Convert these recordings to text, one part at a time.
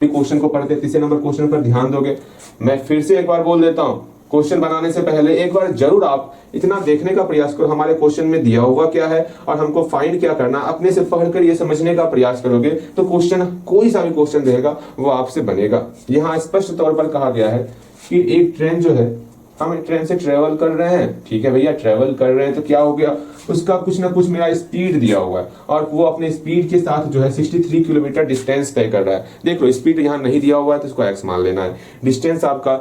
Question को पढ़ते तीसरे नंबर क्वेश्चन पर ध्यान दोगे। मैं फिर से एक बार बोल देता हूं, क्वेश्चन बनाने से पहले एक बार जरूर आप इतना देखने का प्रयास करो हमारे क्वेश्चन में दिया हुआ क्या है और हमको फाइंड क्या करना, अपने से पढ़कर ये समझने का प्रयास करोगे तो क्वेश्चन, कोई सा भी क्वेश्चन रहेगा वो आपसे बनेगा। यहाँ स्पष्ट तौर पर कहा गया है कि एक ट्रेन जो है, हम ट्रेन से ट्रेवल कर रहे हैं, ठीक है भैया, ट्रेवल कर रहे हैं तो क्या हो गया, उसका कुछ ना कुछ मेरा स्पीड दिया हुआ है और वो अपने स्पीड के साथ जो है 63 किलोमीटर डिस्टेंस तय कर रहा है। देख लो स्पीड यहाँ नहीं दिया हुआ है तो इसको एक्स मान लेना है। डिस्टेंस आपका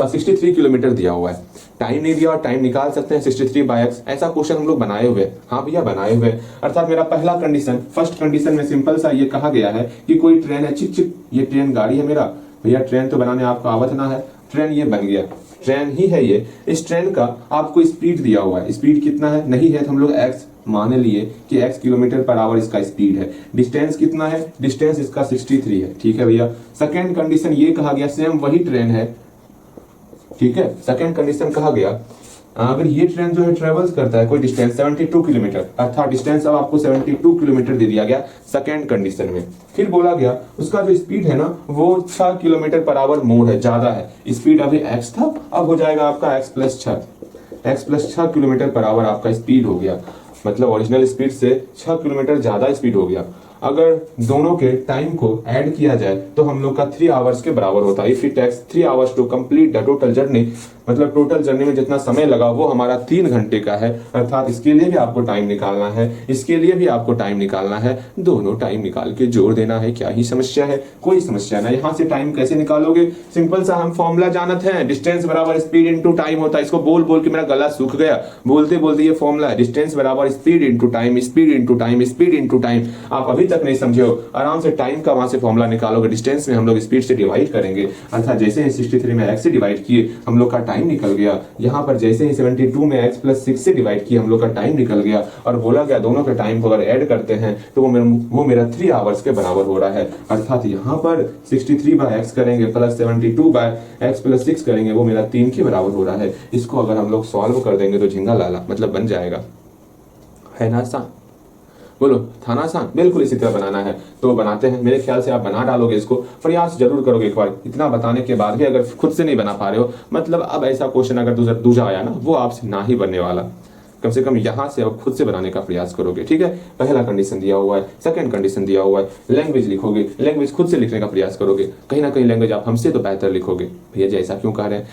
63 किलोमीटर दिया हुआ है, टाइम नहीं दिया और टाइम निकाल सकते हैं 63/x। ऐसा क्वेश्चन हम लोग बनाए हुए, हाँ भैया बनाए हुए। अर्थात मेरा पहला कंडीशन, फर्स्ट कंडीशन में सिंपल सा ये कहा गया है कि कोई ट्रेन है, चिक चिक ये ट्रेन गाड़ी है मेरा, भैया ट्रेन तो बनाने आपको आवत ना है, ट्रेन ये बन गया, ट्रेन ही है ये। इस ट्रेन का आपको स्पीड दिया हुआ है, स्पीड कितना है नहीं है तो हम लोग x मान लिए कि x किलोमीटर पर आवर इसका स्पीड है। डिस्टेंस कितना है, डिस्टेंस इसका 63 है, ठीक है भैया। सेकेंड कंडीशन ये कहा गया, सेम वही ट्रेन है, ठीक है। सेकेंड कंडीशन कहा गया अगर ये ट्रेन जो है ट्रेवल्स करता है कोई डिस्टेंस 72 किलोमीटर, अर्थात डिस्टेंस अब आपको 72 किलोमीटर दे दिया गया सेकेंड कंडीशन में। फिर बोला गया उसका जो स्पीड है ना वो 6 किलोमीटर पर आवर मोर है, ज्यादा है। स्पीड अभी x था, अब हो जाएगा आपका x+6 किलोमीटर पर आवर आपका स्पीड हो गया, मतलब ओरिजिनल स्पीड से 6 किलोमीटर ज्यादा स्पीड हो गया। अगर दोनों के टाइम को ऐड किया जाए तो हम लोग का 3 आवर्स के बराबर होता है। If it takes 3 hours to complete the total journey, मतलब टोटल जर्नी में जितना समय लगा वो हमारा 3 घंटे का है। अर्थात इसके लिए भी आपको टाइम निकालना है, इसके लिए भी आपको टाइम निकालना है, दोनों टाइम निकाल के जोड़ देना है। क्या ही समस्या है, कोई समस्या ना। यहाँ से टाइम कैसे निकालोगे, सिंपल सा हम फॉर्मूला जानते हैं, डिस्टेंस बराबर स्पीड इंटू टाइम होता है। इसको बोल बोल के मेरा गला सूख गया, बोलते बोलते ये फॉर्मूला है, डिस्टेंस बराबर speed into time, speed into time, speed into time. आप अभी तक नहीं समझे हो, आराम से टाइम का वहां से फॉर्मूला निकालोगे। डिस्टेंस में हम लोग स्पीड से डिवाइड करेंगे, अर्थात जैसे ही 63 में x से डिवाइड किए हम लोग का टाइम निकल गया। यहाँ पर जैसे ही 72 में x+6 से डिवाइड किए हम लोग का टाइम निकल गया और बोला गया दोनों के टाइम को अगर ऐड करते हैं तो वो मेरा 3 आवर्स के बराबर हो रहा है। अर्थात यहाँ पर 63/x करेंगे प्लस 72/x+6 करेंगे, वो मेरा 3 के बराबर हो रहा है। इसको अगर हम लोग सॉल्व कर देंगे तो झिंगा लाला मतलब बन जाएगा, है ना आसान? बोलो था ना आसान? बिल्कुल इसी तरह बनाना है तो बनाते हैं। मेरे ख्याल से आप बना डालोगे, इसको प्रयास जरूर करोगे एक बार। इतना बताने के बाद भी अगर खुद से नहीं बना पा रहे हो, मतलब अब ऐसा क्वेश्चन अगर दूसरा आया ना वो आपसे ना ही बनने वाला। कम से कम यहाँ से अब खुद से बनाने का प्रयास करोगे, ठीक है। पहला कंडीशन दिया हुआ है, सेकंड कंडीशन दिया हुआ है, लैंग्वेज लिखोगे, लैंग्वेज खुद से लिखने का प्रयास करोगे। कहीं ना कहीं लैंग्वेज आप हमसे तो बेहतर लिखोगे। भैया जी ऐसा क्यों कह रहे हैं,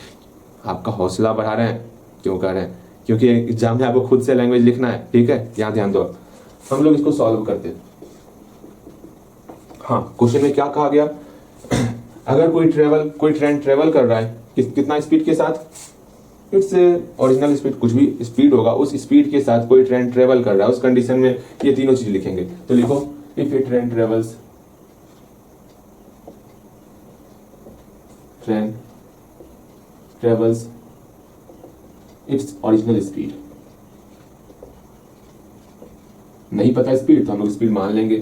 आपका हौसला बढ़ा रहे हैं, क्यों कह रहे हैं? क्योंकि एग्जाम में आपको खुद से लैंग्वेज लिखना है, ठीक है। यहाँ ध्यान दो, हम लोग इसको सॉल्व करते हैं। हाँ, क्वेश्चन में क्या कहा गया, अगर कोई ट्रेन ट्रेवल कर रहा है कितना स्पीड के साथ, इट्स ओरिजिनल स्पीड, कुछ भी स्पीड होगा उस स्पीड के साथ कोई ट्रेन ट्रेवल कर रहा है, उस कंडीशन में ये तीनों चीज लिखेंगे। तो लिखो if A train travels its original speed. नहीं पता स्पीड तो हम लोग स्पीड मान लेंगे।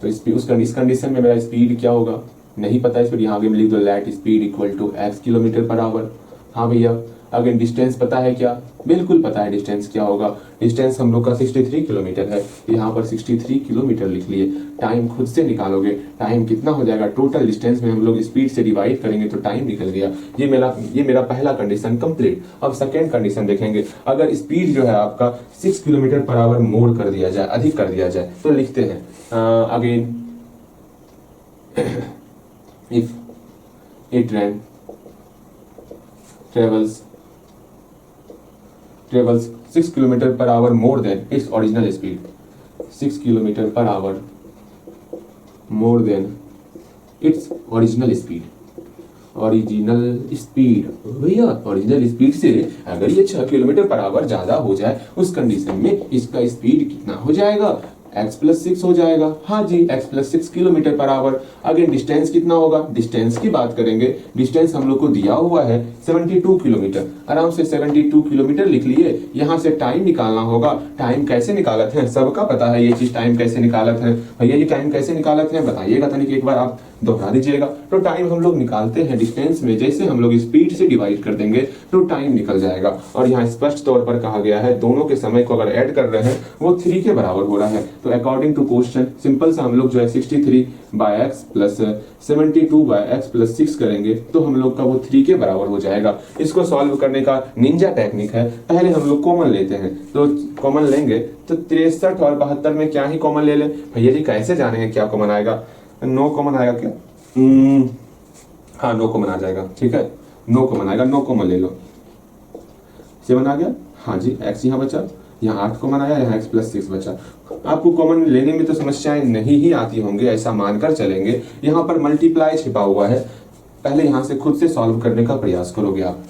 तो इस कंडीशन में मेरा स्पीड क्या होगा, नहीं पता स्पीड, यहाँ आगे लिख दो let speed equal to x kilometre per hour. हाँ भैया, अगर डिस्टेंस पता है क्या, बिल्कुल पता है डिस्टेंस क्या होगा। डिस्टेंस हम लोग का 63 किलोमीटर है, यहाँ पर 63 किलोमीटर लिख लिए। टाइम खुद से निकालोगे, टाइम कितना हो जाएगा, टोटल डिस्टेंस में हम लोग स्पीड से डिवाइड करेंगे तो टाइम निकल गया। ये मेरा पहला कंडीशन कंप्लीट। अब सेकेंड कंडीशन देखेंगे, अगर स्पीड जो है आपका 6 किलोमीटर पर आवर मोर कर दिया जाए, अधिक कर दिया जाए, तो लिखते हैं again if A train travels 6 kilometre per our more than its original speed, 6 kilometre per our more than its original speed. भैया ओरिजिनल स्पीड से अगर ये 6 किलोमीटर पर आवर ज्यादा हो जाए उस कंडीशन में इसका स्पीड कितना हो जाएगा, x+6 हो जाएगा। हाँ जी, x+6 kilometre per our. Again distance कितना होगा, डिस्टेंस की बात करेंगे। डिस्टेंस हम लोग को दिया हुआ है 72 किलोमीटर, आराम से 72 किलोमीटर लिख लिए। यहाँ से टाइम निकालना होगा। टाइम कैसे निकालते हैं, सबका पता है ये चीज, टाइम कैसे निकालते हैं। भैया ये टाइम कैसे निकालते हैं बताइएगा तनिक एक बार आप। दोहरा दीजिएगा। तो टाइम हम लोग निकालते हैं डिस्टेंस में, जैसे हम लोग स्पीड से डिवाइड कर देंगे तो टाइम निकल जाएगा। और यहाँ स्पष्ट तौर पर कहा गया है दोनों के समय को अगर ऐड कर रहे हैं वो 3 के बराबर हो रहा है। तो अकॉर्डिंग टू क्वेश्चन सिंपल सा हम लोग जो है 63/x प्लस 72/x प्लस 6 करेंगे तो हम लोग का वो 3 के बराबर हो जाएगा। इसको सॉल्व करने का निंजा टेक्निक है, पहले हम लोग कॉमन लेते हैं। तो कॉमन लेंगे तो 63 और 72 में क्या ही कॉमन ले लें भैया जी, कैसे जानेंगे क्या कॉमन आएगा? 9 कॉमन आएगा क्या? हाँ 9 कॉमन आ जाएगा, ठीक है 9 कॉमन आएगा, 9 कॉमन ले लो। 7 आ गया, हाँ जी x यहाँ बचा, यहाँ 8 कॉमन आया, यहाँ x प्लस 6 बचा। आपको कॉमन लेने में तो समस्याएं नहीं ही आती होंगे, ऐसा मानकर चलेंगे। यहाँ पर मल्टीप्लाई छिपा हुआ है, पहले यहाँ से खुद से सॉल्व करने का प्रयास करोगे आप,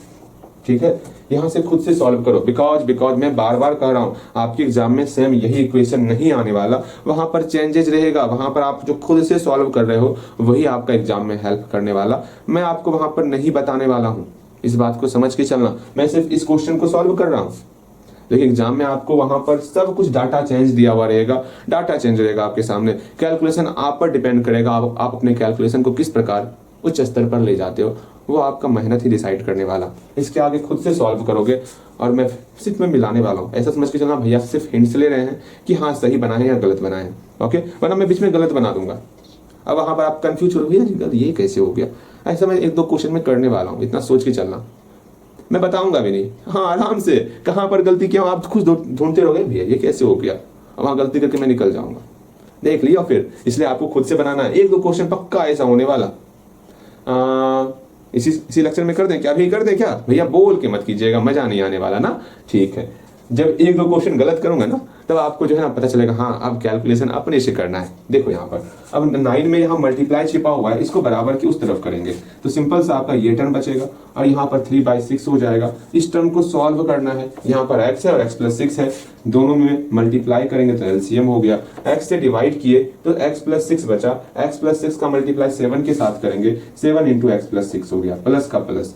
ठीक है यहाँ से खुद से सॉल्व करो। बिकॉज मैं बार बार कह रहा हूँ आपके एग्जाम में सेम यही इक्वेशन नहीं आने वाला, वहां पर चेंजेस रहेगा। वहां पर आप जो खुद से सॉल्व कर रहे हो वही आपका एग्जाम में हेल्प करने वाला, मैं आपको वहां पर नहीं बताने वाला हूँ। इस बात को समझ के चलना, मैं सिर्फ इस क्वेश्चन को सॉल्व कर रहा हूँ, लेकिन एग्जाम में आपको वहां पर सब कुछ डाटा चेंज दिया हुआ रहेगा, डाटा चेंज रहेगा आपके सामने। कैलकुलेशन आप पर डिपेंड करेगा, आप अपने कैलकुलेशन को किस प्रकार उच्च स्तर पर ले जाते हो, वो आपका मेहनत ही डिसाइड करने वाला। इसके आगे खुद से सॉल्व करोगे और मैं सिर्फ मैं मिलाने वाला हूँ, ऐसा समझ के चलना भैया सिर्फ हिंट्स ले रहे हैं कि हाँ सही बनाए या गलत बनाए हैं, ओके, वरना मैं बीच में गलत बना दूंगा। अब वहां पर आप कंफ्यूज हो भैया ये कैसे हो गया, ऐसा मैं 1-2 क्वेश्चन में करने वाला हूँ, इतना सोच के चलना। मैं बताऊंगा भी नहीं, हाँ आराम से कहाँ पर गलती किया आप खुद ढूंढते रहोगे भैया ये कैसे हो गया, वहां गलती करके मैं निकल जाऊंगा, देख लिया फिर। इसलिए आपको खुद से बनाना है, 1-2 क्वेश्चन पक्का ऐसा होने वाला। इसी लेक्चर में कर दें क्या? अभी कर दें क्या भैया? बोल के मत कीजिएगा, मजा नहीं आने वाला ना, ठीक है। जब 1-2 क्वेश्चन गलत करूंगा ना तब आपको जो है ना पता चलेगा, हाँ अब कैलकुलेशन अपने से करना है। देखो यहाँ पर अब 9 में यहाँ मल्टीप्लाई छिपा हुआ है, इसको बराबर की उस तरफ करेंगे तो सिंपल सा आपका ये टर्म बचेगा और यहाँ पर 3/6 हो जाएगा। इस टर्म को सॉल्व करना है, यहाँ पर x है और x प्लस 6 है, दोनों में मल्टीप्लाई करेंगे तो एलसीएम हो गया। x से डिवाइड किए तो x प्लस 6 बचा, x प्लस 6 का मल्टीप्लाई 7 के साथ करेंगे, 7 इंटू x प्लस 6 हो गया, प्लस का प्लस।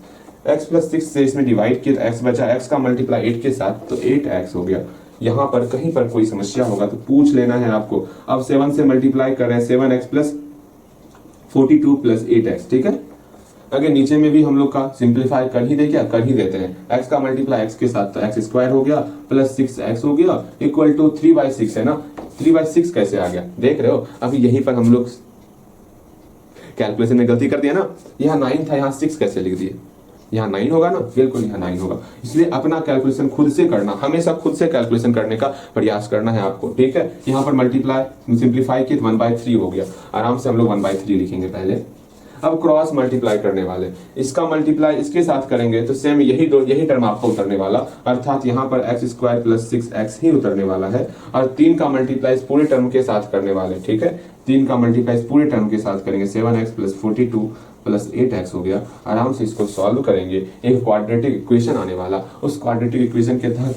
x प्लस 6 से इसमें डिवाइड किया तो x बचा, x का मल्टीप्लाई 8 के साथ तो 8x हो गया। यहाँ पर कहीं पर कोई समस्या होगा तो पूछ लेना है आपको। अब 7 से मल्टीप्लाई कर रहे हैं, 7x प्लस 42 प्लस 8x, ठीक है। अगर नीचे में भी हम लोग का सिंप्लीफाई कर ही दे, क्या कर ही देते हैं, x का मल्टीप्लाई x के साथ तो x स्क्वायर हो गया प्लस 6x हो गया इक्वल टू 3/6 है ना। 3/6 कैसे आ गया देख रहे हो? अभी यहीं पर हम लोग कैलकुलेशन में गलती कर दिया ना, यहाँ 9 था, यहाँ 6 कैसे लिख दिए? यहाँ 9 होगा ना, बिल्कुल यहाँ 9 होगा। इसलिए अपना कैलकुलेशन खुद से करना, हमेशा खुद से कैलकुलेशन करने का प्रयास करना है आपको, ठीक है। यहाँ पर मल्टीप्लाई सिंप्लीफाई किया 1/3 हो गया, आराम से हम लोग 1/3 लिखेंगे पहले। अब क्रॉस मल्टीप्लाई करने वाले, इसका मल्टीप्लाई इसके साथ करेंगे तो सेम यही टर्म आपको उतरने वाला, अर्थात यहाँ पर x स्क्वायर प्लस 6x ही उतरने वाला है। और 3 का मल्टीप्लाई पूरे टर्म के साथ करने वाले, ठीक है। 3 का मल्टीप्लाई पूरे टर्म के साथ करेंगे, 7x प्लस 42 प्लस 8x हो गया। आराम से इसको सॉल्व करेंगे, एक क्वाड्रेटिक इक्वेशन आने वाला, उस क्वाड्रेटिक इक्वेशन के तहत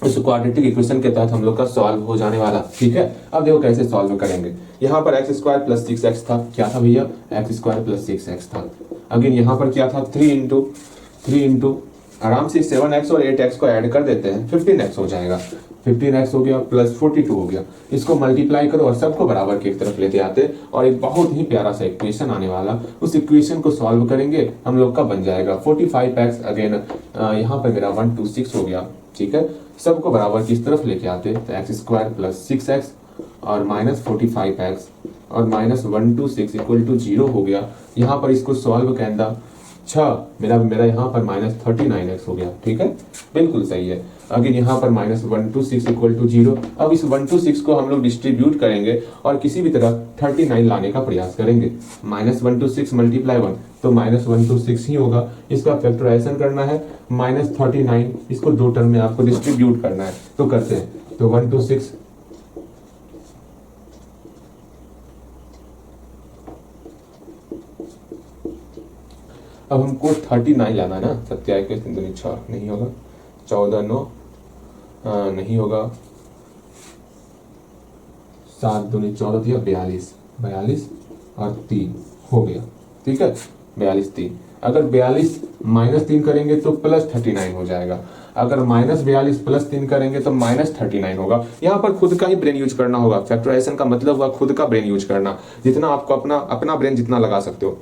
उस क्वाड्रेटिक इक्वेशन के तहत हम लोग का सॉल्व हो जाने वाला, ठीक है। अब देखो कैसे सॉल्व करेंगे। यहाँ पर x स्क्वायर प्लस 6x था, क्या था भैया? x स्क्वायर प्लस 6x था। अगेन यहाँ पर क्या था? 3 इंटू आराम से 7x और 8x को ऐड कर देते हैं, 15x हो जाएगा। 15x हो गया प्लस 42 हो गया, इसको मल्टीप्लाई करो और सबको बराबर की एक तरफ लेते आते और एक बहुत ही प्यारा सा इक्वेशन आने वाला, उस इक्वेशन को सॉल्व करेंगे हम लोग का बन जाएगा 45x। अगेन यहाँ पर मेरा 126 हो गया, ठीक है। सबको बराबर की इस तरफ लेके आते तो x स्क्वायर प्लस 6x और माइनस 45x और माइनस 126 इक्वल टू 0 हो गया। यहाँ पर इसको सॉल्व करना 6 मेरा यहाँ पर माइनस 39x हो गया, ठीक है, बिल्कुल सही है। अगेन यहाँ पर माइनस 126 इक्वल टू 0। अब इस 126 को हम लोग डिस्ट्रीब्यूट करेंगे और किसी भी तरह 39 लाने का प्रयास करेंगे। माइनस 126 मल्टीप्लाई 1 तो माइनस 126 ही होगा, इसका फैक्टराइजेशन करना है, माइनस 39 इसको 2 टर्म में आपको डिस्ट्रीब्यूट करना है, तो करते हैं। तो 126 अब हमको 39 लाना है ना, 7 नहीं होगा, 14 9 नहीं होगा, 7 दूनी 14 दिया 42 और 3 हो गया, ठीक है। 42 3 अगर 42 माइनस 3 करेंगे तो प्लस 39 हो जाएगा। अगर -42 + 3 करेंगे तो -39 होगा। यहाँ पर खुद का ही ब्रेन यूज करना होगा। फैक्टराइजेशन का मतलब हुआ खुद का ब्रेन यूज करना, जितना आपको अपना ब्रेन जितना लगा सकते हो।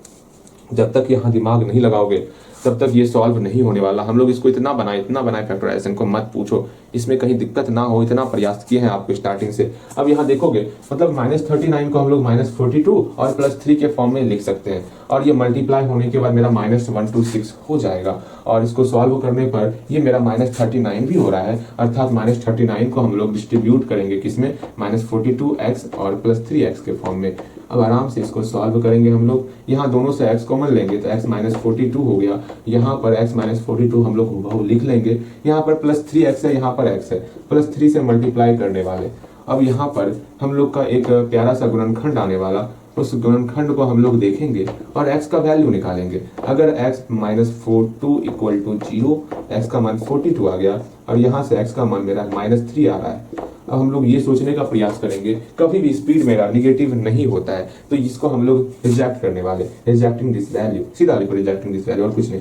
जब तक यहाँ दिमाग नहीं लगाओगे तब तक ये सॉल्व नहीं होने वाला। हम लोग इसको इतना बनाए फैक्टराइजेशन को, मत पूछो, इसमें कहीं दिक्कत ना हो, इतना प्रयास किए हैं आपको स्टार्टिंग से। अब यहाँ देखोगे मतलब -39 को हम लोग -42 और +3 के फॉर्म में लिख सकते हैं, और ये मल्टीप्लाई होने के बाद मेरा -126 हो जाएगा। और इसको सॉल्व करने पर ये मेरा -39 भी हो रहा है, अर्थात -39 को हम लोग डिस्ट्रीब्यूट करेंगे किसमें, -42x और +3x के फॉर्म में। अब आराम से इसको सॉल्व करेंगे हम लोग। यहाँ दोनों से x कॉमन लेंगे तो x -42 हो गया। यहाँ पर x -42 हम लोग हुबहू लिख लेंगे। यहाँ पर +3x है, यहाँ पर x है, +3 से मल्टीप्लाई करने वाले। अब यहाँ पर हम लोग का एक प्यारा सा गुणनखंड आने वाला, उस गुणनखंड को हम लोग देखेंगे और x का वैल्यू निकालेंगे। अगर x -42 = 0, x का मान 42 आ गया और यहाँ से x का मान मेरा -3 आ रहा है। अब हम लोग ये सोचने का प्रयास करेंगे, कभी भी स्पीड मेरा निगेटिव नहीं होता है तो इसको हम लोग रिजेक्ट करने वाले, रिजेक्टिंग दिस वैल्यू, सीधा लिखो रिजेक्टिंग दिस वैल्यू, और कुछ नहीं,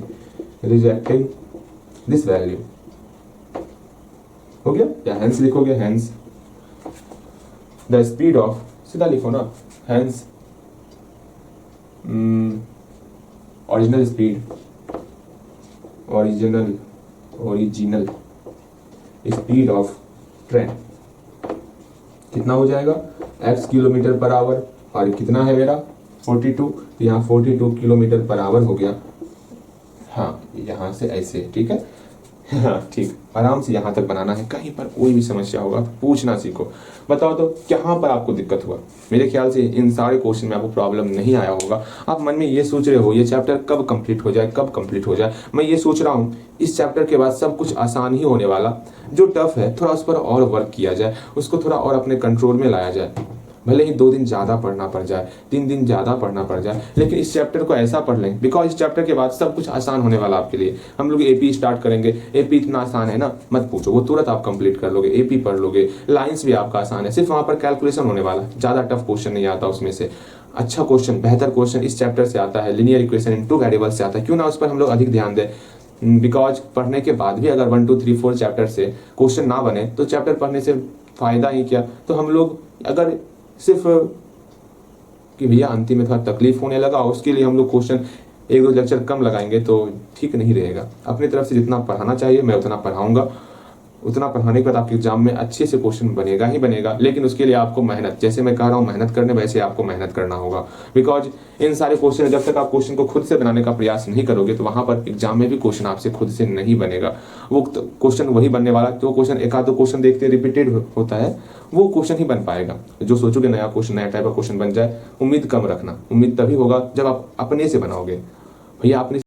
रिजेक्टिंग दिस वैल्यू हो गया। या हेंस लिखोगे, हेंस द स्पीड ऑफ, सीधा लिखो ना, hence original speed, original speed of train कितना हो जाएगा, x km/h, और कितना है मेरा 42, तो यहाँ 42 km/h हो गया। हाँ, यहाँ से ऐसे, ठीक है, हाँ ठीक, आराम से यहाँ तक बनाना है। कहीं पर कोई भी समस्या होगा पूछना सीखो। बताओ तो कहाँ पर आपको दिक्कत हुआ। मेरे ख्याल से इन सारे क्वेश्चन में आपको प्रॉब्लम नहीं आया होगा। आप मन में ये सोच रहे हो ये चैप्टर कब कंप्लीट हो जाए, कब कंप्लीट हो जाए। मैं ये सोच रहा हूँ इस चैप्टर के बाद सब कुछ आसान ही होने वाला। जो टफ है थोड़ा उस पर और वर्क किया जाए, उसको थोड़ा और अपने कंट्रोल में लाया जाए। भले ही 2 दिन ज़्यादा पढ़ना पड़ जाए, 3 दिन ज़्यादा पढ़ना पड़ जाए, लेकिन इस चैप्टर को ऐसा पढ़ लें, बिकॉज इस चैप्टर के बाद सब कुछ आसान होने वाला आपके लिए। हम लोग एपी स्टार्ट करेंगे, एपी इतना आसान है ना, मत पूछो, वो तुरंत आप कंप्लीट कर लोगे। एपी पढ़ लोगे, लाइंस भी आपका आसान है, सिर्फ वहाँ पर कैलकुलेशन होने वाला, ज़्यादा टफ क्वेश्चन नहीं आता उसमें से। अच्छा क्वेश्चन, बेहतर क्वेश्चन इस चैप्टर से आता है, लीनियर इक्वेशन इन 2 वेरिएबल्स से आता है। क्यों ना उस पर हम लोग अधिक ध्यान दें, बिकॉज पढ़ने के बाद भी अगर 1 2 3 4 चैप्टर से क्वेश्चन ना बने तो चैप्टर पढ़ने से फायदा ही क्या। तो हम लोग अगर सिर्फ कि भैया अंतिम में थोड़ा तकलीफ होने लगा, उसके लिए हम लोग क्वेश्चन 1 2 लेक्चर कम लगाएंगे तो ठीक नहीं रहेगा। अपनी तरफ से जितना पढ़ाना चाहिए मैं उतना पढ़ाऊंगा, उतना पढ़ाने के बाद आपके एग्जाम में अच्छे से क्वेश्चन बनेगा ही बनेगा। लेकिन उसके लिए आपको मेहनत, जैसे मैं कह रहा हूँ मेहनत करने, वैसे आपको मेहनत करना होगा। बिकॉज इन सारे क्वेश्चन जब तक आप क्वेश्चन को खुद से बनाने का प्रयास नहीं करोगे तो वहां पर एग्जाम में भी क्वेश्चन आपसे खुद से नहीं बनेगा। वो क्वेश्चन वही बनने वाला, तो क्वेश्चन एक आध क्वेश्चन देखते रिपीटेड होता है, वो क्वेश्चन ही बन पाएगा। जो सोचोगे नया क्वेश्चन, नया टाइप का क्वेश्चन बन जाए, उम्मीद कम रखना। उम्मीद तभी होगा जब आप अपने से बनाओगे। भैया आपने